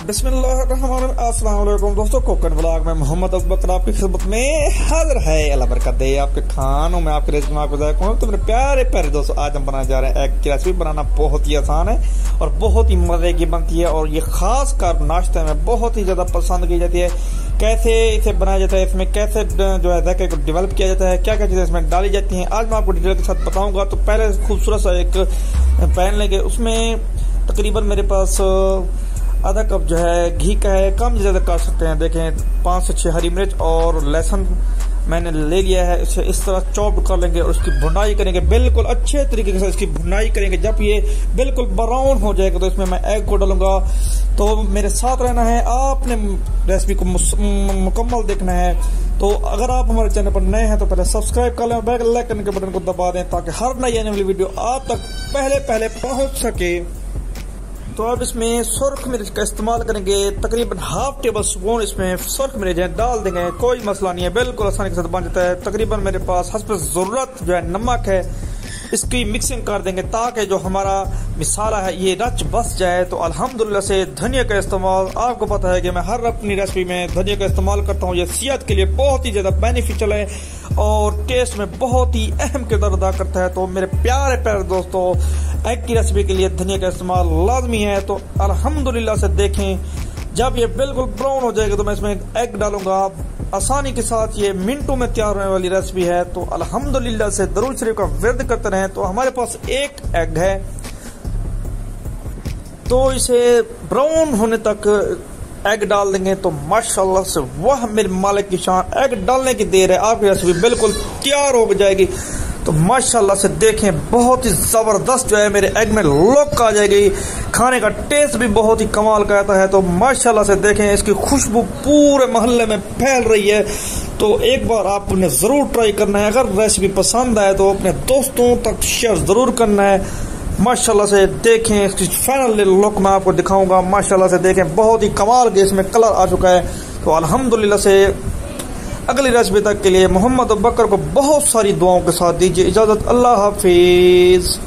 अस्सलामुअलैकुम दोस्तों, कोकन व्लॉग में मोहम्मद अबूबकर आपकी खिदमत में हाजिर है। अल्लाह बरकत दे आपके खानों में, आपके रेसिपी में आपको जायका हूं। तो मेरे प्यारे प्यारे दोस्तों, आज हम बनाने जा रहे हैं एग की रेसिपी। बनाना बहुत ही आसान है और बहुत ही मजे की बनती है और ये खास कर नाश्ते में बहुत ही ज्यादा पसंद की जाती है। कैसे इसे बनाया जाता है, इसमें कैसे जो है जायके को डेवलप किया जाता है, क्या क्या चीजें इसमें डाली जाती हैं, आज मैं आपको डिटेल के साथ बताऊंगा। तो पहले खूबसूरत सा एक पैन लेंगे, उसमें तकरीबन मेरे पास आधा कप जो है घी का है, कम ज्यादा कर सकते हैं। देखें 5 से 6 हरी मिर्च और लहसुन मैंने ले लिया है। इसे इस तरह चॉप कर लेंगे और उसकी भुनाई करेंगे, बिल्कुल अच्छे तरीके से इसकी भुनाई करेंगे। जब ये बिल्कुल ब्राउन हो जाएगा तो इसमें मैं एग को डालूंगा। तो मेरे साथ रहना है, आपने रेसिपी को मुकम्मल देखना है। तो अगर आप हमारे चैनल पर नए हैं तो पहले सब्सक्राइब कर लें और बेल आइकन के बटन को दबा दें ताकि हर नई आने वाली वीडियो आप तक पहले पहुंच सके। तो अब इसमें सुर्ख मिर्च का इस्तेमाल करेंगे, तकरीबन हाफ टेबल स्पून इसमें सुर्ख मिर्च डाल देंगे। कोई मसला नहीं है, बिल्कुल आसानी के साथ बन जाता है। तकरीबन मेरे पास हस्ब जरूरत जो है नमक है, इसकी मिक्सिंग कर देंगे ताकि जो हमारा मसाला है ये रच बस जाए। तो अल्हम्दुलिल्लाह से धनिया का इस्तेमाल, आपको पता है कि मैं हर अपनी रेसिपी में धनिया का इस्तेमाल करता हूँ। ये सेहत के लिए बहुत ही ज्यादा बेनिफिशियल है और टेस्ट में बहुत ही अहम किरदार अदा करता है। तो मेरे प्यारे प्यारे दोस्तों, एग की रेसिपी के लिए धनिया का इस्तेमाल लाजमी है। तो अल्हम्दुलिल्लाह से देखें, जब ये बिल्कुल ब्राउन हो जाएगा तो मैं इसमें एग डालूंगा। आसानी के साथ ये मिनटों में तैयार होने वाली रेसिपी है। तो अल्हम्दुलिल्लाह से दरूद शरीफ का विर्द करते रहें। तो हमारे पास एक एग है, तो इसे ब्राउन होने तक एग डाल देंगे। तो माशाल्लाह से वह मेरे मालिक की शान, एग डालने की देर है, आपकी रेसिपी बिल्कुल तैयार हो जाएगी। तो माशाल्लाह से देखें, बहुत ही जबरदस्त जो है मेरे एग में लुक आ जाएगी, खाने का टेस्ट भी बहुत ही कमाल का आता है। तो माशाल्लाह से देखें, इसकी खुशबू पूरे मोहल्ले में फैल रही है। तो एक बार आपने जरूर ट्राई करना है। अगर रेसिपी पसंद आए तो अपने दोस्तों तक शेयर जरूर करना है। माशाल्लाह से देखें, इसकी फाइनल लुक मैं आपको दिखाऊंगा। माशाल्लाह से देखें, बहुत ही कमाल के इसमें कलर आ चुका है। तो अल्हम्दुलिल्लाह से अगली रेसिपी तक के लिए मोहम्मद अबूबकर को बहुत सारी दुआओं के साथ दीजिए इजाजत। अल्लाह हाफिज।